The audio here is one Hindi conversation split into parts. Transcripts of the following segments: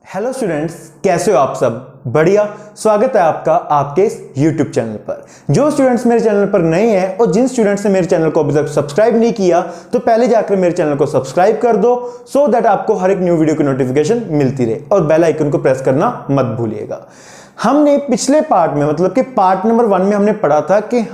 हेलो स्टूडेंट्स, कैसे हो आप सब? बढ़िया। स्वागत है आपका आपके इस YouTube चैनल पर। जो स्टूडेंट्स मेरे चैनल पर नए हैं और जिन स्टूडेंट्स ने मेरे चैनल को अभी तक सब्सक्राइब नहीं किया तो पहले जाकर मेरे चैनल को सब्सक्राइब कर दो सो दैट आपको हर एक न्यू वीडियो की नोटिफिकेशन मिलती रहे और बेल आइकन को प्रेस करना मत भूलिएगा। हमने पिछले पार्ट में मतलब कि पार्ट नंबर 1 में हमने पढ़ा था कि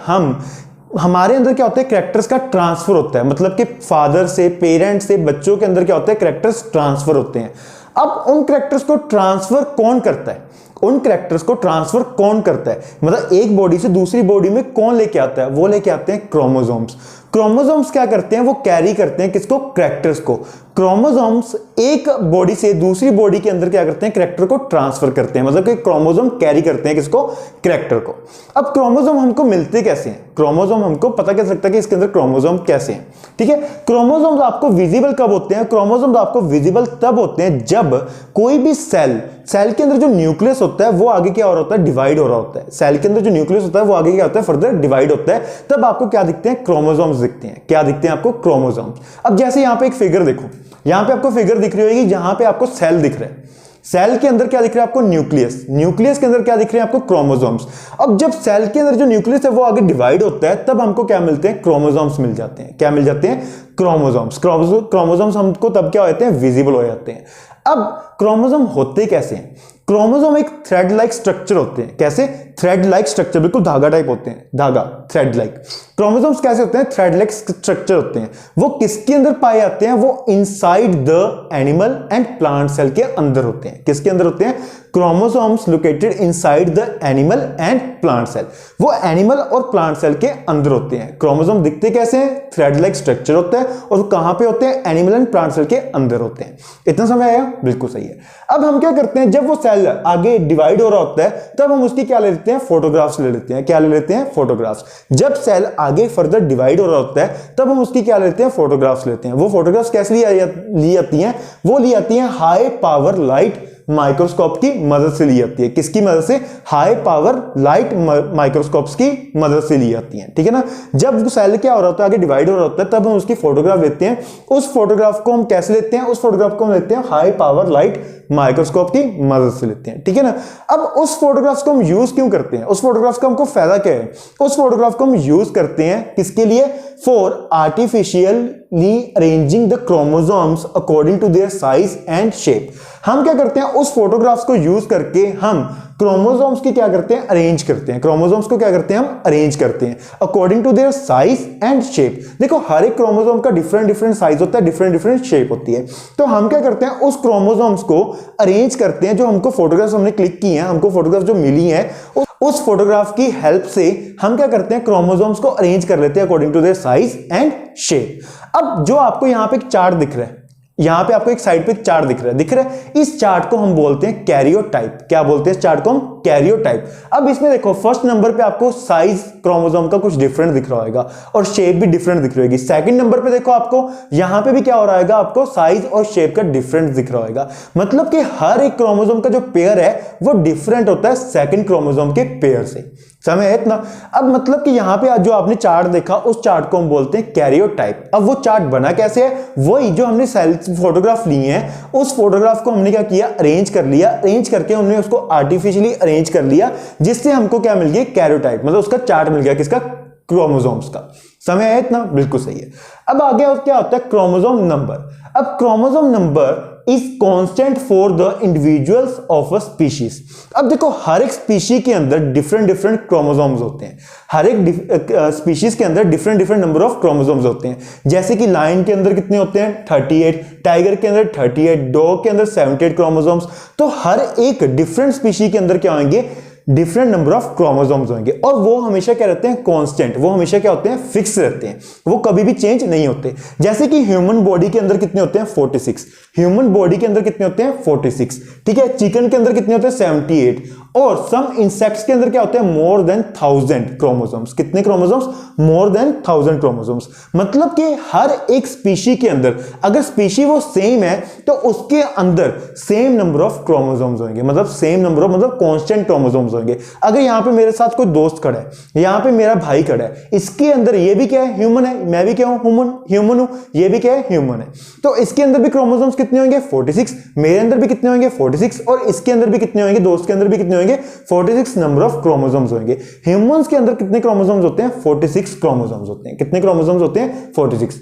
हमारे अंदर क्या होता है, कैरेक्टर्स का ट्रांसफर होता है। मतलब कि फादर से, पेरेंट्स से बच्चों के अंदर क्या होता है, कैरेक्टर्स ट्रांसफर होते हैं। अब उन कैरेक्टर्स को ट्रांसफर कौन करता है? उन कैरेक्टर्स को ट्रांसफर कौन करता है, मतलब एक बॉडी से दूसरी बॉडी में कौन लेके आता है? वो लेके आते हैं क्रोमोसोम्स। क्रोमोसोम्स क्या करते हैं? वो कैरी करते हैं किसको? कैरेक्टर्स को। क्रोमोसोम्स एक बॉडी से दूसरी बॉडी के अंदर क्या करते हैं? कैरेक्टर को ट्रांसफर करते हैं। मतलब कि क्रोमोसोम कैरी करते हैं किसको? कैरेक्टर को। अब क्रोमोसोम हमको मिलते कैसे हैं? क्रोमोसोम हमको पता कैसे लगता है कि इसके अंदर क्रोमोसोम कैसे हैं? ठीक है, क्रोमोसोम्स आपको विजिबल कब होते हैं? क्रोमोसोम्स आपको विजिबल तब होते हैं जब कोई भी सेल के अंदर जो न्यूक्लियस होता है वो आगे क्या हो रहा होता है? डिवाइड हो रहा होता है। सेल के अंदर जो न्यूक्लियस होता है वो आगे क्या होता है? फर्दर डिवाइड होता है। तब आपको क्या दिखते हैं? क्रोमोसोम्स दिखते हैं। क्या दिखते हैं आपको? क्रोमोसोम्स। अब जैसे यहां पे एक फिगर देखो, यहां पे आपको फिगर दिख रही होगी जहां पे आपको सेल दिख रहा है। सेल के अंदर क्या दिख रहा है आपको? न्यूक्लियस। न्यूक्लियस के अंदर क्या दिख रहे हैं आपको? क्रोमोसोम्स। अब जब सेल के अंदर जो न्यूक्लियस है वो आगे डिवाइड होता है तब हमको क्या मिलते हैं? क्रोमोसोम्स मिल जाते हैं। क्या मिल जाते हैं? क्रोमोसोम्स। क्रोमोसोम्स हमको तब क्या हो जाते हैं? विजिबल हो जाते हैं। अब क्रोमोसोम होते कैसे हैं? क्रोमोसोम एक थ्रेड लाइक स्ट्रक्चर होते हैं। कैसे? थ्रेड लाइक स्ट्रक्चर, बिल्कुल धागा टाइप होते हैं। धागा, थ्रेड लाइक। क्रोमोसोम्स कैसे होते हैं? थ्रेड लाइक स्ट्रक्चर होते हैं। वो किसके अंदर पाए जाते हैं? वो inside the animal and plant cell के अंदर होते हैं। किसके अंदर होते हैं? Chromosomes located inside the animal and plant cell. वो एनिमल और प्लांट सेल के अंदर होते हैं। क्रोमोसोम दिखते कैसे हैं? थ्रेड लाइक स्ट्रक्चर होता है और कहां पे होते हैं? एनिमल एंड प्लांट सेल के अंदर होते हैं। इतना समझ आया? बिल्कुल सही है। अब हम क्या करते हैं, जब वो सेल आगे डिवाइड हो रहा होता है तब हम उसकी क्या ले लेते हैं? फोटोग्राफ्स ले लेते हैं। क्या ले लेते हैं? फोटोग्राफ्स। जब सेल आगे फर्दर डिवाइड हो रहा होता है तब हम उसकी क्या लेते हैं? फोटोग्राफ्स लेते हैं। वो फोटोग्राफ्स कैसे ली जाती हैं? वो ली जाती हैं हाई पावर लाइट माइक्रोस्कोप की मदद से ली जाती है। किसकी मदद से? हाई पावर लाइट माइक्रोस्कोप्स की मदद से ली जाती है। ठीक है ना। जब सेल क्या हो रहा होता है? आगे डिवाइड हो रहा होता है तब हम उसकी फोटोग्राफ लेते हैं। उस फोटोग्राफ को हम कैसे लेते हैं? उस फोटोग्राफ को हम लेते हैं हाई पावर लाइट माइक्रोस्कोप की मदद से लेते हैं। ठीक है ना। अब उस फोटोग्राफ्स को हम यूज क्यों करते हैं? उस फोटोग्राफ्स का हमको फायदा क्या है? उस फोटोग्राफ को हम यूज करते हैं किसके लिए? For artificially arranging the chromosomes according to their size and shape. हम क्या करते हैं? उस फोटोग्राफ्स को यूज करके हम क्रोमोसोम्स की क्या करते हैं? अरेंज करते हैं। क्रोमोसोम्स को क्या करते हैं? हम अरेंज करते हैं according to their size and shape. देखो हर एक क्रोमोसोम का डिफरेंट साइज होता है, डिफरेंट शेप होती है। तो हम क्या करते हैं? उस क्रोमोसोम्स को अरेंज करते हैं। जो हमको फोटोग्राफ्स हमने क्लिक की हैं, हमको फोटोग्राफ जो मिली है उस फोटोग्राफ की हेल्प से हम क्या करते हैं? क्रोमोसोम्स को अरेंज कर लेते हैं according to their size and shape. अब जो आपको यहां पे एक चार्ट दिख रहा है, यहां पे आपको एक साइड पे चार्ट दिख रहा है। इस चार्ट को हम बोलते हैं कैरियोटाइप। क्या बोलते हैं? इस चार्ट को हम कैरियोटाइप। अब इसमें देखो फर्स्ट नंबर पे आपको साइज क्रोमोसोम का कुछ डिफरेंट दिख रहा होगा और शेप भी डिफरेंट दिख रही होगी। सेकंड नंबर पे देखो आपको यहां पे भी क्या हो रहा है? आपको साइज और शेप का डिफरेंस दिख रहा होगा। मतलब कि हर एक क्रोमोसोम का जो पेयर है वो डिफरेंट होता है सेकंड क्रोमोसोम के पेयर से। समझ है इतना? अब मतलब कि यहां पे जो आपने चार्ट देखा उस चार्ट को हम बोलते हैं कैरियोटाइप। अब वो चार्ट बना कैसे है? वही जो हमने सेल फोटोग्राफ ली है उस फोटोग्राफ को हमने क्या किया? अरेंज कर लिया। अरेंज करके हमने उसको आर्टिफिशियली अरेंज कर लिया जिससे हमको क्या मिल गया? कैरियोटाइप। मतलब उसका चार्ट मिल गया किसका? क्रोमोसोम्स का। समझ है इतना? बिल्कुल सही है। अब आगे क्या होता है? Chromosome number. अब chromosome number is constant for the individuals of a species. अब देखो हर एक स्पीशी के अंदर डिफरेंट क्रोमोसोम्स होते हैं। हर एक स्पीशीज के अंदर डिफरेंट नंबर ऑफ क्रोमोसोम्स होते हैं। जैसे कि लायन के अंदर कितने होते हैं? 38, टाइगर के अंदर 38, डॉग के अंदर 78 क्रोमोसोम्स। तो हर एक डिफरेंट स्पीशी के अंदर क्या होंगे? डिफरेंट नंबर ऑफ क्रोमोसोम्स होंगे और वो हमेशा क्या रहते हैं? कांस्टेंट। वो हमेशा क्या होते हैं? फिक्स रहते हैं। वो कभी भी चेंज नहीं होते। जैसे कि ह्यूमन बॉडी के अंदर कितने होते हैं? 46। ह्यूमन बॉडी के अंदर कितने होते हैं? 46। ठीक है। चिकन के अंदर कितने होते हैं? 78 और सम इंसेक्ट्स के अंदर क्या होते हैं, मोर देन 1000 क्रोमोसोम्स। कितने क्रोमोसोम्स, मोर देन 1000 क्रोमोसोम्स। मतलब कि हर एक स्पीशी के अंदर, अगर स्पीशी वो सेम है तो उसके अंदर सेम नंबर ऑफ क्रोमोसोम्स होंगे, मतलब सेम नंबर ऑफ, मतलब कांस्टेंट क्रोमोसोम्स होंगे। अगर यहां पे मेरे साथ कोई दोस्त खड़ा है, यहां पे मेरा भाई खड़ा है, इसके अंदर ये भी क्या है, ह्यूमन है, मैं भी क्या हूं, ह्यूमन हूं, ये भी क्या है, ह्यूमन है, तो इसके अंदर भी क्रोमोसोम्स कितने होंगे, 46। मेरे अंदर भी कितने होंगे, 46, और इसके अंदर भी कितने होंगे, दोस्त के अंदर भी कितने होंगे, 46 नंबर ऑफ क्रोमोसोम्स होंगे। ह्यूमंस के अंदर कितने क्रोमोसोम्स होते हैं, 46 क्रोमोसोम्स होते हैं। कितने क्रोमोसोम्स होते हैं, 46।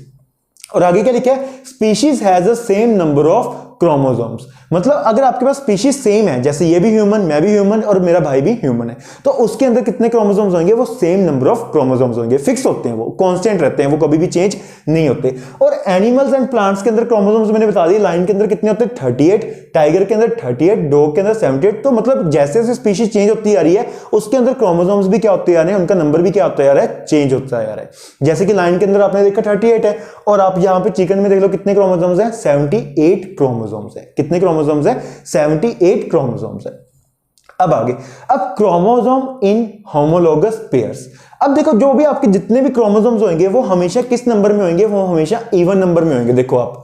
और आगे क्या लिखा है, species has a same number of chromosomes. मतलब अगर आपके पास स्पीशीज सेम है, जैसे ये भी ह्यूमन, मैं भी ह्यूमन और मेरा भाई भी ह्यूमन है, तो उसके अंदर कितने क्रोमोसोम्स होंगे, वो सेम नंबर ऑफ क्रोमोसोम्स होंगे, फिक्स होते हैं, वो कांस्टेंट रहते हैं, वो कभी भी चेंज नहीं होते। और एनिमल्स एंड प्लांट्स के अंदर क्रोमोसोम्स मैंने बता दिया, लाइन के अंदर कितने होते हैं, 38, टाइगर के अंदर 38, डॉग के अंदर 78। तो मतलब जैसे जैसे स्पीशीज चेंज होती आ रही है, उसके अंदर क्रोमोसोम्स भी क्या होते आ रहे हैं, उनका नंबर भी क्या होता है, चेंज होता है। जैसे कि लाइन के अंदर आपने देखा 38 है, और आप यहां पे चिकन में देख लो कितने क्रोमोसोम्स हैं, 78 क्रोमोसोम्स है। कितने क्रोमोसोम्स है, 78 क्रोमोसोम्स है। अब आगे, अब क्रोमोसोम इन होमोलोगस पेयर्स। अब देखो जो भी आपके जितने भी क्रोमोसोम्स होंगे वो हमेशा किस नंबर में होंगे, वो हमेशा इवन नंबर में होंगे। देखो आप,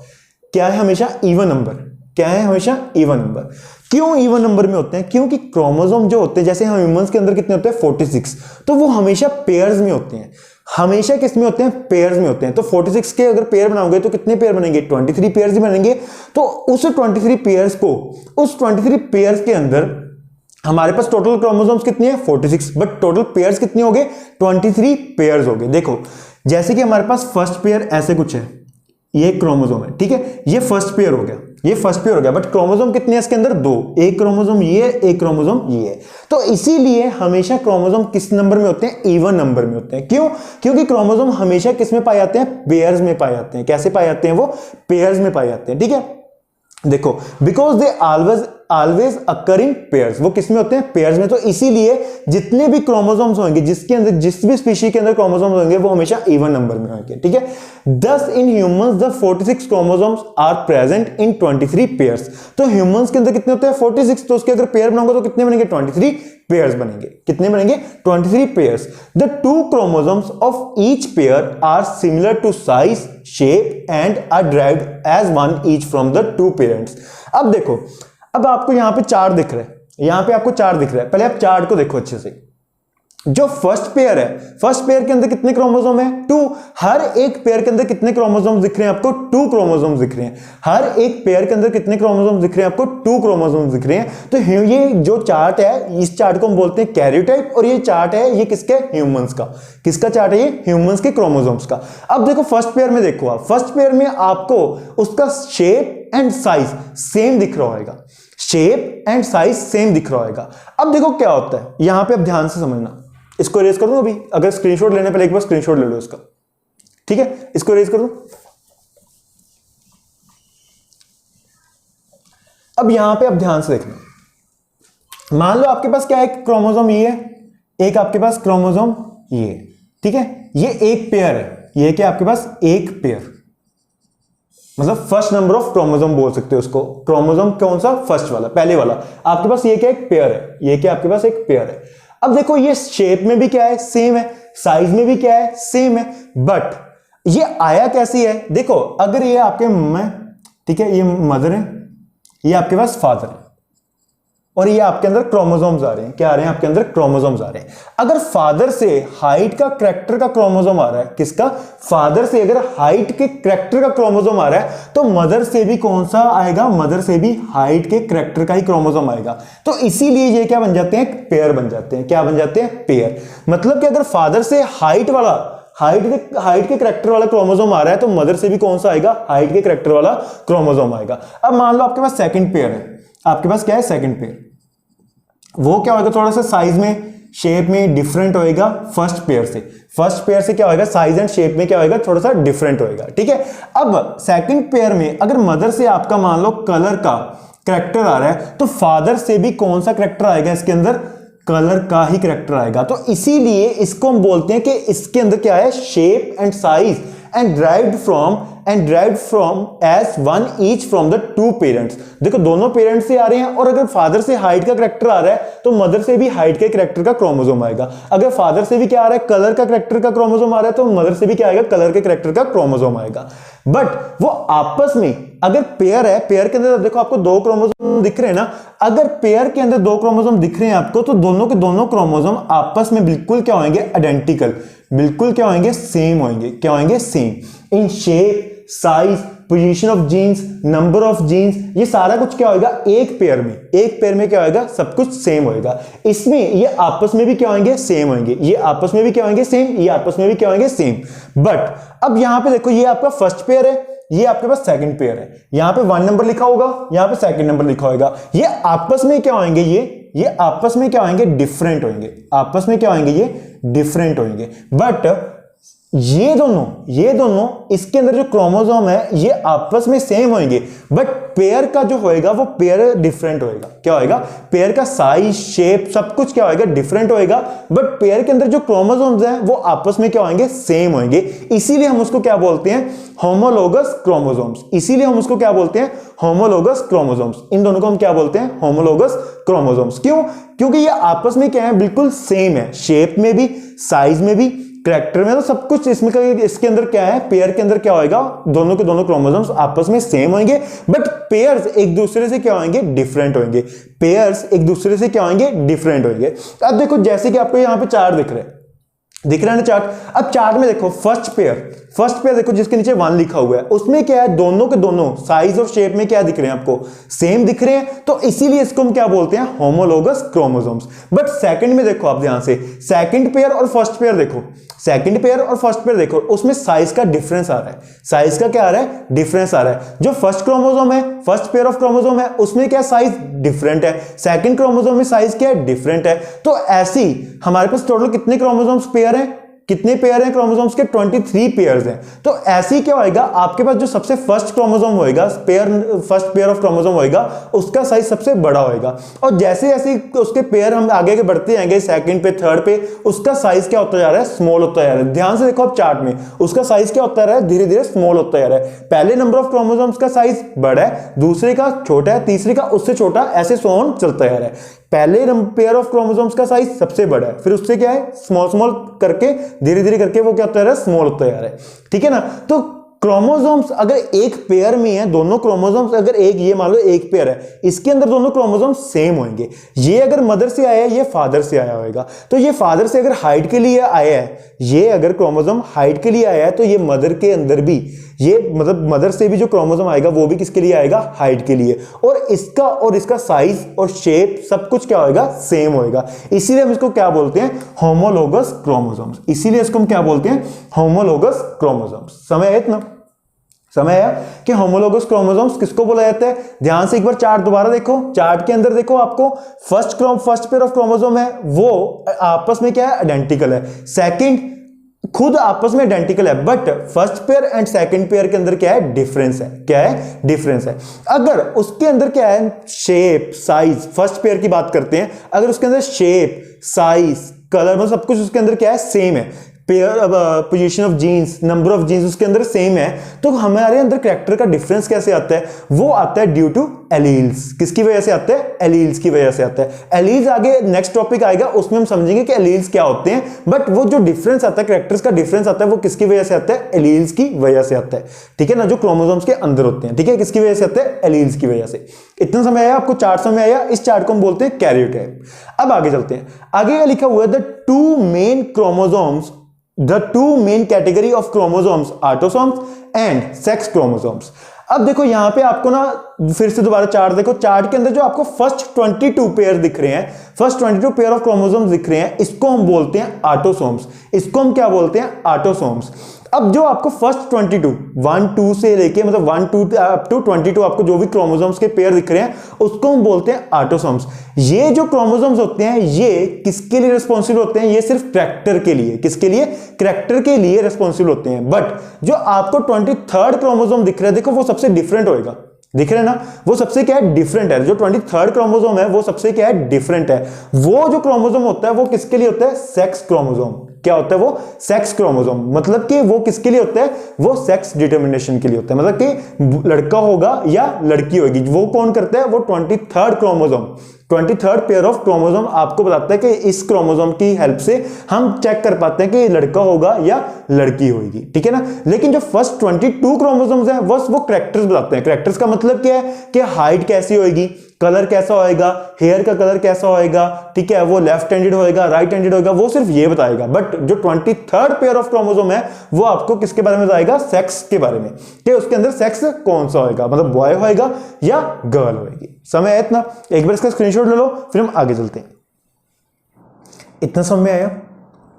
क्या है हमेशा इवन नंबर, क्या है हमेशा इवन नंबर। क्यों इवन नंबर में होते हैं, क्योंकि क्रोमोसोम जो होते हैं, जैसे हम ह्यूमंस के अंदर कितने होते हैं, 46, तो वो हमेशा पेयर्स में होते हैं। हमेशा किस में होते हैं, पेयर्स में होते हैं। तो 46 के अगर पेयर बनाओगे तो कितने पेयर बनेंगे, 23 पेयर्स ही बनेंगे। तो उस 23 पेयर्स को, उस 23 पेयर्स के अंदर हमारे पास टोटल क्रोमोसोम्स कितने हैं, 46, बट टोटल पेयर्स कितने हो गए, 23 पेयर्स हो गए। देखो जैसे कि हमारे पास फर्स्ट पेयर ऐसे कुछ है, ये क्रोमोसोम है, ठीक है, ये फर्स्ट पेयर हो गया, ये फर्स्ट पेयर हो गया, बट क्रोमोसोम कितने हैं इसके अंदर, 2, एक क्रोमोसोम ये, एक क्रोमोसोम ये। तो इसीलिए हमेशा क्रोमोसोम किस नंबर में होते हैं, इवन नंबर में होते हैं। क्यों, क्योंकि क्रोमोसोम हमेशा किस में पाए जाते हैं, पेयर्स में पाए जाते हैं। कैसे पाए जाते हैं, वो पेयर्स में पाए जाते हैं, ठीक है। देखो, because they always occur in pairs, वो किस में होते हैं, पेयर्स में। तो इसीलिए जितने भी क्रोमोसोम्स होंगे, जिसके अंदर जिस भी स्पीशी के अंदर क्रोमोसोम्स होंगे, वो हमेशा इवन नंबर में होंगे, ठीक है। Thus in humans the 46 chromosomes are present in 23 pairs. तो ह्यूमंस के अंदर कितने होते हैं, 46, तो उसके अगर पेयर बनाओगे तो कितने बनेंगे, 23 पेयर्स बनेंगे। कितने बनेंगे, 23 pairs. The 2 chromosomes of each pair are similar to size, shape and are derived as one each from the 2 parents. अब देखो, अब आपको यहां पे चार्ट दिख रहा है, यहां पे आपको चार्ट दिख रहा है, पहले आप चार्ट को देखो अच्छे से। जो फर्स्ट पेयर है, फर्स्ट पेयर के अंदर कितने क्रोमोसोम है, 2। हर एक पेयर के अंदर कितने क्रोमोसोम दिख रहे हैं आपको, 2 क्रोमोसोम दिख रहे हैं। हर एक पेयर के अंदर कितने क्रोमोसोम दिख रहे हैं आपको, 2 क्रोमोसोम दिख रहे हैं। तो ये जो चार्ट है, इस चार्ट को हम बोलते हैं कैरियोटाइप, और ये चार्ट है, ये किसके, ह्यूमंस का। किसका चार्ट है ये, ह्यूमंस के क्रोमोसोम्स का। अब देखो फर्स्ट पेयर में, देखो आप फर्स्ट पेयर में आपको उसका शेप एंड साइज सेम दिख रहा होगा, शेप एंड साइज सेम दिख रहा होगा। अब देखो क्या होता है, यहां पे अब ध्यान से समझना, इसको इरेज कर दूं अभी, अगर स्क्रीनशॉट लेने पहले एक बार स्क्रीनशॉट ले लो इसका, ठीक है, इसको इरेज कर दूं। अब यहां पे अब ध्यान से देखना, मान लो आपके पास क्या है, क्रोमोसोम ये है, एक आपके पास क्रोमोसोम ये, ठीक है, ये एक पेयर है, ये क्या आपके पास एक पेयर, मतलब फर्स्ट नंबर ऑफ क्रोमोसोम बोल सकते हो उसको। क्रोमोसोम कौन सा, फर्स्ट वाला, पहले वाला। आपके पास ये क्या एक पेयर है, ये क्या आपके पास एक पेयर है। अब देखो ये शेप में भी क्या है, सेम है, साइज में भी क्या है, सेम है, बट ये आया कैसी है, देखो अगर ये आपके मम्मा है, ठीक है, ये मदर है, ये आपके पास फादर है, और ये आपके अंदर क्रोमोसोम्स आ रहे हैं, क्या आ रहे हैं आपके अंदर, क्रोमोसोम्स आ रहे हैं। अगर फादर से हाइट का करैक्टर का क्रोमोसोम आ रहा है, किसका, फादर से अगर हाइट के करैक्टर का क्रोमोसोम आ रहा है, तो मदर से भी कौन सा आएगा, मदर से भी हाइट के करैक्टर का ही क्रोमोसोम आएगा। तो इसीलिए ये क्या बन जाते हैं, पेयर बन जाते हैं। क्या बन जाते हैं, पेयर। मतलब कि अगर फादर से हाइट वाला, हाइट के करैक्टर वाला क्रोमोसोम आ रहा है, तो मदर से भी कौन सा आएगा, हाइट के करैक्टर वाला क्रोमोसोम आएगा। अब मान लो आपके पास सेकंड पेयर है, आपके पास क्या है, सेकंड पेयर, वो क्या होगा, थोड़ा सा साइज में, शेप में डिफरेंट होएगा फर्स्ट पेयर से। फर्स्ट पेयर से क्या होएगा, साइज एंड शेप में क्या होएगा, थोड़ा सा डिफरेंट होएगा, ठीक है। अब सेकंड पेयर में अगर मदर से आपका मान लो कलर का करैक्टर आ रहा है, तो फादर से भी कौन सा करैक्टर आएगा, इसके अंदर कलर का ही करैक्टर आएगा। तो इसीलिए इसको हम बोलते हैं कि इसके अंदर क्या है, shape and size and derived from and derived from as one each from the two parents. देखो दोनों पेरेंट्स से आ रहे हैं, और अगर फादर से हाइट का करेक्टर आ रहा है तो मदर से भी हाइट के करेक्टर का क्रोमोसोम आएगा। अगर फादर से भी क्या आ रहा है, कलर का करेक्टर का क्रोमोसोम आ रहा है, तो मदर से भी क्या आएगा, कलर के करेक्टर का क्रोमोसोम आएगा। बट वो आपस में अगर पेयर है, पेयर के अंदर देखो आपको दो क्रोमोसोम दिख रहे हैं ना, अगर पेयर के अंदर दो क्रोमोसोम दिख रहे हैं आपको, तो दोनों के दोनों क्रोमोसोम आपस में बिल्कुल क्या होंगे, आइडेंटिकल, बिल्कुल क्या होंगे, सेम होंगे। क्या होंगे, same in shape, size, position of genes, number of genes, ये सारा कुछ क्या होगा, एक पेयर में, एक पेयर में क्या होगा, सब कुछ सेम होगा। इसमें ये आपस में भी क्या होंगे, सेम होंगे, ये आपस में भी क्या होंगे, सेम, ये आपस में भी क्या होंगे, सेम। बट अब यहां पे देखो, ये आपका फर्स्ट पेयर है, ये आपके पास सेकंड पेयर है, यहां पे 1 नंबर लिखा होगा, यहां पे सेकंड नंबर लिखा होगा। ये आपस में क्या होंगे, ये आपस में क्या होंगे, डिफरेंट होंगे, आपस में क्या होंगे, ये डिफरेंट होंगे। बट ये दोनों इसके अंदर जो क्रोमोसोम है ये आपस में सेम होंगे, बट पेयर का जो होएगा वो पेयर डिफरेंट होएगा। क्या होएगा, पेयर का साइज, शेप, सब कुछ क्या होएगा, डिफरेंट होएगा। बट पेयर के अंदर जो क्रोमोसोम्स हैं वो आपस में क्या होंगे, सेम होंगे। इसीलिए हम उसको क्या बोलते हैं, होमोलोगस क्रोमोसोम्स। इसीलिए हम उसको क्या बोलते हैं, होमोलोगस क्रोमोसोम्स। इन दोनों को हम क्या बोलते हैं, होमोलोगस क्रोमोसोम्स। क्यों, क्योंकि ये आपस में क्या है, बिल्कुल सेम है, शेप में भी, साइज में भी, करैक्टर में, तो सब कुछ इसमें इसके अंदर क्या है, पेयर के अंदर क्या होएगा, दोनों के दोनों क्रोमोसोम्स आपस में सेम होंगे, बट पेयर्स एक दूसरे से क्या होंगे, डिफरेंट होंगे। पेयर्स एक दूसरे से क्या होंगे, डिफरेंट होंगे। अब देखो जैसे कि आपको यहां पे चार्ट दिख रहा है ना चार्ट। अब चार्ट में देखो फर्स्ट पेयर देखो जिसके नीचे 1 लिखा हुआ है, उसमें क्या है, दोनों के दोनों साइज और शेप में क्या दिख रहे हैं आपको, सेम दिख रहे हैं, तो इसीलिए इसको हम क्या बोलते हैं, होमोलोगस क्रोमोसोम्स। बट सेकंड में देखो आप ध्यान से, सेकंड पेयर और फर्स्ट पेयर देखो, उसमें साइज का डिफरेंस आ रहा है। साइज का क्या आ रहा है, डिफरेंस आ रहा है। जो फर्स्ट क्रोमोसोम है, फर्स्ट पेयर ऑफ क्रोमोसोम है, उसमें क्या साइज डिफरेंट है, सेकंड क्रोमोसोम में साइज क्या है, डिफरेंट है। तो ऐसी हमारे पास टोटल कितने क्रोमोसोम्स पेयर हैं, कितने पेयर हैं क्रोमोसोम्स के, 23 पेयर्स हैं। तो ऐसे क्या होएगा, आपके पास जो सबसे फर्स्ट क्रोमोसोम होएगा, फर्स्ट पेयर ऑफ क्रोमोसोम होएगा, उसका साइज सबसे बड़ा होएगा। और जैसे जैसे उसके पेयर हम आगे के बढ़ते जाएंगे, सेकंड पे, थर्ड पे, उसका साइज क्या होता जा रहा है, स्मॉल होता जा रहा है। ध्यान से देखो आप चार्ट में, उसका साइज क्या होता रहा है, धीरे धीरे स्मॉल होता जा रहा है। पहले नंबर ऑफ क्रोमोसोम्स का साइज बड़ा है, दूसरे का छोटा है, तीसरे का उससे छोटा, ऐसे सो ऑन चलता जा रहा है। पहले पेयर ऑफ क्रोमोसोम्स का साइज सबसे बड़ा है, फिर उससे क्या है, स्मॉल करके धीरे धीरे करके वो क्या होता है, स्मॉल होता जा रहा है। ठीक है ना। तो क्रोमोसोम्स अगर एक पेयर में है, दोनों क्रोमोसोम्स अगर एक, ये मान लो एक पेयर है, इसके अंदर दोनों क्रोमोसोम्स सेम होंगे। ये अगर मदर से आया है, ये फादर से आया होगा, तो ये फादर से अगर हाइट के लिए आया है, ये अगर क्रोमोसोम हाइट के लिए आया है, तो ये मदर के अंदर भी, ये मतलब मदर से भी जो क्रोमोसोम आएगा वो भी किसके लिए आएगा, हाइट के लिए। और इसका साइज और शेप सब कुछ क्या होगा, सेम होगा। इसीलिए हम इसको क्या बोलते हैं, होमोलोगस क्रोमोसोम्स। इसीलिए इसको हम क्या बोलते हैं, होमोलोगस क्रोमोसोम्स। समय है इतना, समय है कि होमोलोगस क्रोमोसोम्स किसको बोला जाता है। ध्यान से एक बार चार्ट दोबारा देखो, चार्ट के अंदर देखो आपको फर्स्ट पेयर ऑफ क्रोमोसोम है, वो आपस में क्या है, आइडेंटिकल है। सेकंड खुद आपस में आइडेंटिकल है, but first pair and second pair के अंदर क्या है, डिफरेंस है। क्या है, डिफरेंस है। अगर उसके अंदर क्या है, शेप, साइज, फर्स्ट पेयर की बात करते हैं, अगर उसके अंदर शेप, साइज, कलर, मतलब सब कुछ उसके अंदर क्या है, सेम है, pair, position of genes, number of genes उसके अंदर सेम है, तो हमारे अंदर कैरेक्टर का डिफरेंस कैसे आता है, वो आता है ड्यू टू एलील्स। किसकी वजह से आता है, एलील्स की वजह से आता है। एलील्स आगे नेक्स्ट टॉपिक आएगा, उसमें हम समझेंगे कि एलील्स क्या होते हैं, बट वो जो डिफरेंस आता है, कैरेक्टर्स का डिफरेंस आता है, वो किसकी वजह से आता है, एलील्स की वजह से आता है। ठीक है ना, जो क्रोमोसोम्स के अंदर होते हैं। ठीक है, किसकी वजह से आता है, एलील्स की वजह से। इतना समय आया आपको, चार्ट समय आया, इस चार्ट को हम बोलते हैं कैरियोटाइप। अब आगे चलते हैं, आगे लिखा हुआ है the two main category of chromosomes, autosomes and sex chromosomes। अब देखो यहां पे आपको ना फिर से दोबारा चार्ट देखो, चार्ट के अंदर जो आपको फर्स्ट 22 पेयर दिख रहे हैं, फर्स्ट 22 पेयर ऑफ क्रोमोसोम्स दिख रहे हैं, इसको हम बोलते हैं ऑटोसोम्स। इसको हम क्या बोलते हैं, ऑटोसोम्स। अब जो आपको फर्स्ट 22 1 2 से लेके मतलब 1 2 अप टू 22 आपको जो भी क्रोमोसोम्स के पेयर दिख रहे हैं, उसको हम बोलते हैं ऑटोसोम्स। ये जो क्रोमोसोम्स होते हैं, ये किसके लिए रिस्पॉन्सिबल होते हैं, ये सिर्फ कैरेक्टर के लिए, किसके लिए, कैरेक्टर के लिए रिस्पॉन्सिबल होते हैं। बट जो आपको 23rd क्रोमोसोम दिख रहा है, देखो वो सबसे डिफरेंट होएगा, दिख रहे हैं ना, वो सबसे क्या है, डिफरेंट है। जो 23rd क्रोमोसोम है वो सबसे क्या है, डिफरेंट है। वो जो क्रोमोसोम होता है वो किसके लिए होता है, सेक्स क्रोमोसोम। क्या होता है वो? Sex chromosome. मतलब कि वो किसके लिए होता है? वो सेक्स डिटर्मिनेशन के लिए होता है, मतलब कि लड़का होगा या लड़की होगी। वो कौन करता है? वो 23rd chromosome, 23rd pair of chromosome आपको बताता है कि इस क्रोमोसोम की हेल्प से हम चेक कर पाते हैं कि लड़का होगा या लड़की होगी, ठीक है ना। लेकिन जो फर्स्ट 22 क्रोमोसोम्स हैं बस वो कैरेक्टर्स बताते हैं। कैरेक्टर्स का मतलब क्या है कि हाइट कैसी होगी, कलर कैसा होएगा, हेयर का कलर कैसा होएगा, ठीक है, वो लेफ्ट हैंडेड होएगा, राइट हैंडेड होएगा, वो सिर्फ ये बताएगा। बट जो 23rd पेयर ऑफ क्रोमोसोम है वो आपको किसके बारे में बताएगा? सेक्स के बारे में, कि उसके अंदर सेक्स कौन सा होएगा, मतलब बॉय होएगा या गर्ल होएगी। समय है इतना? एक बार इसका स्क्रीनशॉट ले लो, फिर हम आगे चलते हैं। इतना समझ में आया?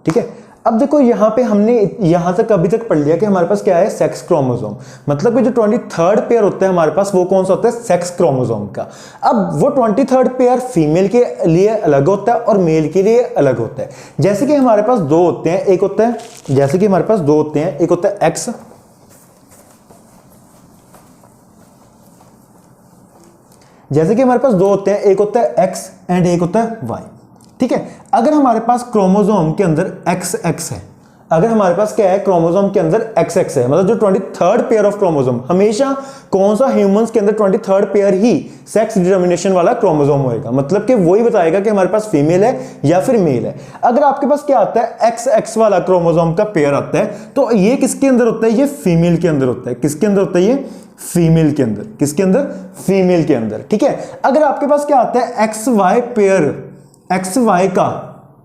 ठीक है। अब देखो यहां पे हमने यहां तक अभी तक पढ़ लिया कि हमारे पास क्या है? Sex chromosome. मतलब कि जो 23rd पेयर होता है हमारे पास वो कौन सा होता है? सेक्स क्रोमोसोम का। अब वो 23rd पेयर फीमेल के लिए अलग होता है और मेल के लिए अलग होता है। जैसे कि हमारे पास दो होते हैं, एक होता है, जैसे कि हमारे पास दो होते हैं, एक होता है एक्स, जैसे कि हमारे पास दो होते हैं, एक होता है एक्स एंड एक होता है वाई, ठीक है। अगर हमारे पास क्रोमोसोम के अंदर एक्स एक्स है, अगर हमारे पास क्या है? क्रोमोसोम के अंदर एक्स एक्स है, मतलब जो 23rd पेयर ऑफ क्रोमोसोम, हमेशा कौन सा ह्यूमंस के अंदर 23rd पेयर ही सेक्स डिटर्मिनेशन वाला क्रोमोसोम होएगा, मतलब कि वही बताएगा कि हमारे पास फीमेल है या फिर मेल है। अगर आपके पास क्या आता है? एक्स एक्स वाला क्रोमोसोम का पेयर आता है, तो ये किसके अंदर होता है? ये फीमेल के अंदर होता है। किसके अंदर होता है? ये फीमेल के अंदर। किसके अंदर? फीमेल के अंदर, ठीक है। अगर आपके पास क्या आता है? X Y pair, X Y का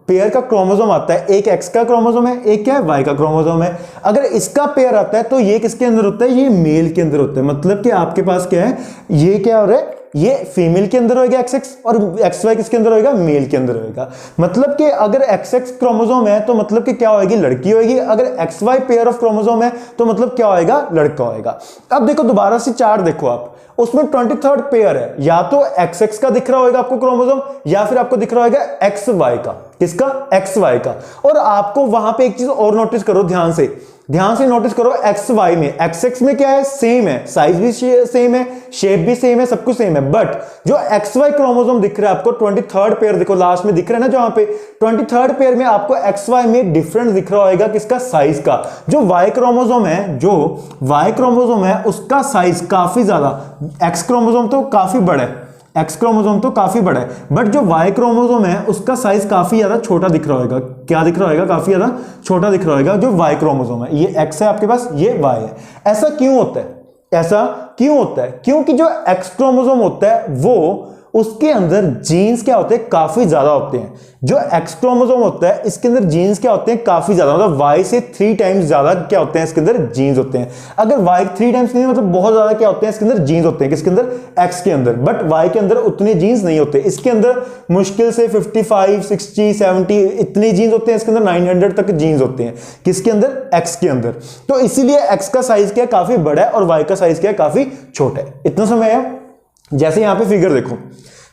पेयर का क्रोमोसोम आता है, एक एक्स का क्रोमोसोम है, एक क्या है? वाई का क्रोमोसोम है। अगर इसका पेयर आता है तो ये किसके अंदर होता है? ये मेल के अंदर होता है। मतलब कि आपके पास क्या है? ये क्या हो रहा है? ये फीमेल के अंदर होएगा एक्स एक्स, और एक्स वाई किसके अंदर होएगा? मेल के अंदर होएगा। मतलब कि अगर एक्स एक्स क्रोमोसोम है तो मतलब कि क्या होएगी? लड़की होएगी। अगर X Y pair of chromosome है तो मतलब क्या होएगा? लड़का होएगा। अब देखो दोबारा से चार्ट देखो आप, उसमें 23rd पेयर है, या तो एक्स एक्स का दिख रहा होगा आपको क्रोमोसोम, या फिर आपको दिख रहा होगा एक्स वाई का। किसका? एक्स वाई का। और आपको वहां पे एक चीज और नोटिस करो, ध्यान से नोटिस करो, एक्स वाई में, एक्स एक्स में क्या है? सेम है, साइज भी सेम है, शेप भी सेम है, सब कुछ सेम है। बट जो एक्स वाई क्रोमोसोम दिख रहा है आपको 23rd पेयर, देखो लास्ट में दिख रहा है ना जहां पे 23rd पेयर में आपको एक्स वाई में डिफरेंस दिख रहा होगा, किसका? साइज का। जो वाई क्रोमोसोम है, जो वाई क्रोमोसोम है उसका साइज काफी ज्यादा, एक्स क्रोमोसोम तो काफी बड़ा है, एक्स क्रोमोसोम तो काफी बड़ा है, बट जो वाई क्रोमोसोम है उसका साइज काफी ज्यादा छोटा दिख रहा होगा। क्या दिख रहा होगा? काफी ज्यादा छोटा दिख रहा होगा। जो वाई क्रोमोसोम है, ये एक्स है आपके पास, ये वाई है। ऐसा क्यों होता है? ऐसा क्यों होता है? क्योंकि जो एक्स क्रोमोसोम होता है वो, उसके अंदर जीन्स क्या होते हैं? काफी ज्यादा होते हैं। जो एक्स क्रोमोसोम होता है इसके अंदर जीन्स क्या होते हैं? काफी ज्यादा, मतलब वाई से 3 टाइम्स ज्यादा क्या होते हैं? इसके अंदर जीन्स होते हैं। अगर वाई 3 टाइम्स नहीं, मतलब बहुत ज्यादा क्या होते हैं? इसके अंदर जीन्स होते हैं। किसके अंदर? एक्स के अंदर। बट वाई के अंदर उतने जीन्स नहीं होते। इसके अंदर मुश्किल से 55, 60, 70 इतने जीन्स होते हैं। इसके अंदर 900 तक जीन्स होते हैं। किसके अंदर? एक्स के अंदर। तो इसीलिए एक्स का साइज क्या है? काफी बड़ा है, और वाई का साइज क्या है? काफी छोटा है। इतना समय है। जैसे यहां पे फिगर देखो,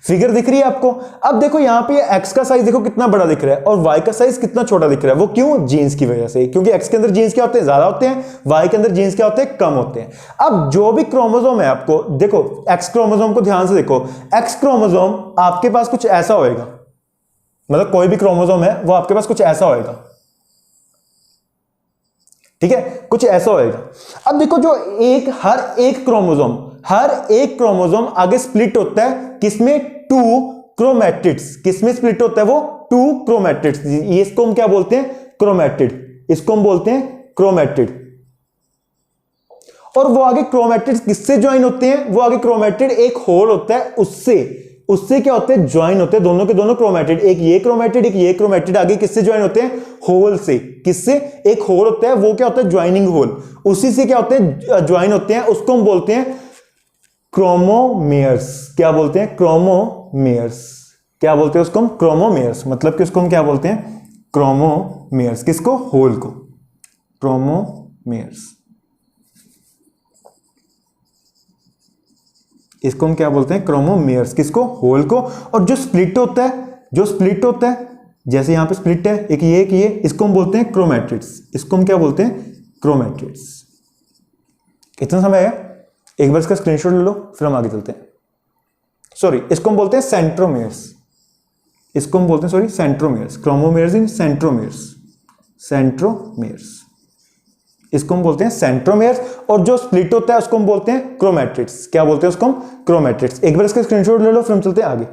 फिगर दिख रही है आपको। अब देखो यहां पे एक्स का साइज देखो कितना बड़ा दिख रहा है, और वाई का साइज कितना छोटा दिख रहा है। वो क्यों? जीन्स की वजह से। क्योंकि एक्स के अंदर जीन्स क्या होते हैं? ज्यादा होते हैं, वाई के अंदर जीन्स क्या होते हैं? कम होते हैं। अब जो भी क्रोमोसोम है आपको देखो, एक्स क्रोमोसोम को ध्यान से देखो, एक्स क्रोमोसोम आपके पास कुछ ऐसा होएगा, मतलब कोई भी क्रोमोसोम है वो आपके पास कुछ ऐसा होएगा, ठीक है, कुछ ऐसा होएगा। अब देखो जो हर एक क्रोमोसोम आगे स्प्लिट होता है, किसमें? 2 क्रोमैटिड्स। किसमें स्प्लिट होता है वो? 2 क्रोमैटिड्स। इसको हम क्या बोलते हैं? क्रोमैटिड। इसको हम बोलते हैं क्रोमैटिड। और वो आगे क्रोमैटिड्स किससे ज्वाइन होते हैं? वो आगे क्रोमैटिड एक होल होता है, उससे क्या होते हैं? ज्वाइन होते हैं दोनों के दोनों क्रोमैटिड। एक ये क्रोमैटिड, एक ये क्रोमैटिड आगे किससे ज्वाइन होते हैं? होल से। किससे? एक होल होता है, वो क्या होता है? Joining hole. उसी से क्या होते हैं? ज्वाइन होते हैं। उसको हम बोलते हैं क्रोमोमेयर्स। क्या बोलते हैं? क्रोमोमेयर्स। क्या बोलते हैं उसको हम? क्रोमोमेयर्स। मतलब कि उसको हम क्या बोलते हैं? क्रोमोमेयर्स। किसको? होल को। क्रोमोमेयर्स। इसको हम क्या बोलते हैं? क्रोमोमेयर्स। किसको? होल को। और जो स्प्लिट होता है, जैसे यहां पे स्प्लिट है, एक ये, इसको हम बोलते हैं क्रोमैटिड्स। इसको हम क्या बोलते हैं? क्रोमैटिड्स। इतना समय है। एक बार इसका स्क्रीनशॉट ले लो, फिर हम आगे चलते हैं। सॉरी, इसको हम बोलते हैं सेंट्रोमेयर्स। इसको हम बोलते हैं सेंट्रोमेयर्स। क्रोमोमेयर्स इन सेंट्रोमेयर्स। सेंट्रोमेयर्स, इसको हम बोलते हैं सेंट्रोमेयर्स। और जो स्प्लिट होता है उसको हम बोलते हैं क्रोमैटिड्स। क्या बोलते हैं उसको हम? क्रोमैटिड्स। एक बार इसका स्क्रीनशॉट ले लो, फिर हम चलते हैं आगे।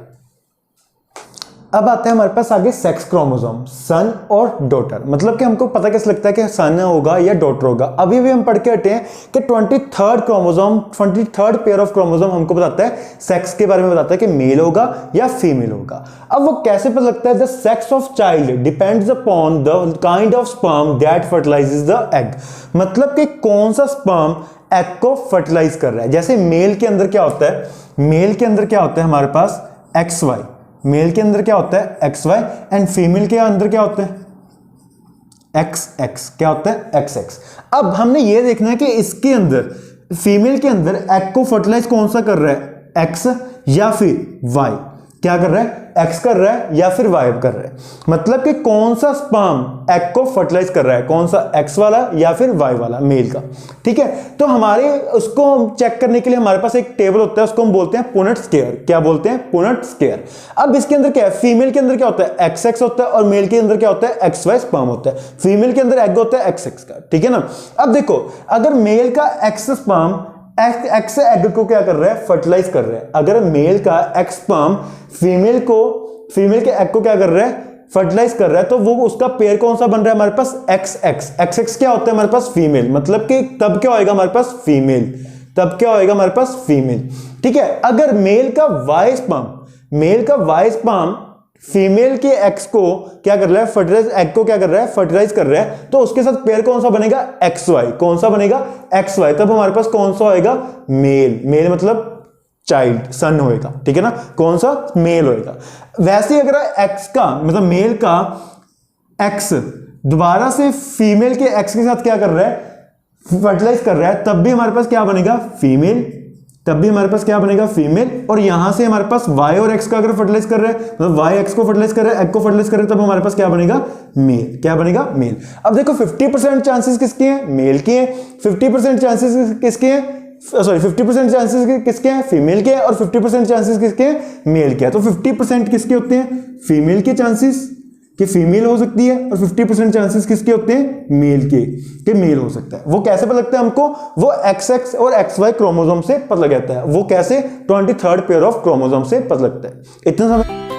अब आता है हमारे पास आगे सेक्स क्रोमोसोम, सन और डॉटर। मतलब कि हमको पता कैसे लगता है कि सन होगा या डॉटर होगा? अभी भी हम पढ़ के हटे हैं कि 23rd chromosome, 23rd pair of chromosome हमको बताता है, सेक्स के बारे में बताता है कि मेल होगा या फीमेल होगा। अब वो कैसे पता लगता है? The sex of child depends upon the kind of sperm that fertilises the egg. मतलब कि कौन सा स्पर्म एग को फर्टिलाइज कर रहा है। जैसे मेल के अंदर क्या होता है? मेल के अंदर क्या होता है हमारे पास? XY। मेल के अंदर क्या होता है? XY। एंड फीमेल के अंदर क्या होता है? XX। क्या होता है? XX। अब हमने ये देखना है कि इसके अंदर, फीमेल के अंदर एग को फर्टिलाइज कौन सा कर रहा है? X या फिर Y? क्या कर रहा है? X कर रहा है या फिर Y कर रहा है। मतलब कि कौन सा स्पर्म एग को फर्टिलाइज कर रहा है, कौन सा X वाला या फिर Y वाला, मेल का। ठीक है, तो हमारे उसको चेक करने के लिए हमारे पास एक टेबल होता है, उसको हम बोलते हैं पुनेट स्क्वायर। क्या बोलते हैं? Punnett square. अब इसके अंदर क्या है? फीमेल के अंदर क्या होता है? XX होता है और मेल के अंदर क्या होता है? XY स्पर्म होता है। फीमेल के अंदर एग होता है XX का। ठीक है ना। अब देखो, अगर मेल का X स्पर्म एक्स एग को क्या कर रहा है? फर्टिलाइज कर रहा है। अगर मेल का एक्स स्पर्म फीमेल के एग को क्या कर रहा है? फर्टिलाइज कर रहा है, तो वो उसका पेयर कौन सा बन रहा है हमारे पास? XX। XX क्या होता है हमारे पास? फीमेल। मतलब कि तब क्या होएगा हमारे पास? फीमेल। तब क्या होएगा हमारे पास? फीमेल। ठीक है। अगर मेल का Y स्पर्म फीमेल के एक्स को क्या कर रहा है? फर्टिलाइज, एग को क्या कर रहा है? फर्टिलाइज कर रहा है, तो उसके साथ पेयर कौन सा बनेगा? XY। कौन सा बनेगा? XY। तब हमारे पास कौन सा होएगा? मेल। मेल मतलब चाइल्ड, सन होएगा। ठीक है ना। कौन सा? मेल होएगा। वैसे ही अगर एक्स का मतलब मेल का एक्स दोबारा से फीमेल के एक्स के साथ क्या कर रहा है? फर्टिलाइज कर रहा है, तब भी हमारे पास क्या बनेगा? फीमेल। तब भी हमारे पास क्या बनेगा? फीमेल। और यहां से हमारे पास Y और X का अगर फर्टिलाइज कर रहा है, मतलब Y X को फर्टिलाइज कर रहा है, एग को फर्टिलाइज कर रहा है, तब हमारे पास क्या बनेगा? मेल। क्या बनेगा? मेल। अब देखो 50% चांसेस किसके हैं? मेल के हैं। 50% चांसेस किसके हैं? सॉरी 50% चांसेस किसके हैं? फीमेल के हैं। और 50% चांसेस किसके हैं? मेल के हैं। तो 50% किसके होते हैं? फीमेल के चांसेस कि फीमेल हो सकती है, और 50% चांसेस किसके होते हैं? मेल के मेल हो सकता है। वो कैसे पता लगता है हमको? वो XX और XY क्रोमोसोम से पता लग जाता है। वो कैसे? 23rd पेयर ऑफ क्रोमोसोम से पता लगता है। इतना समय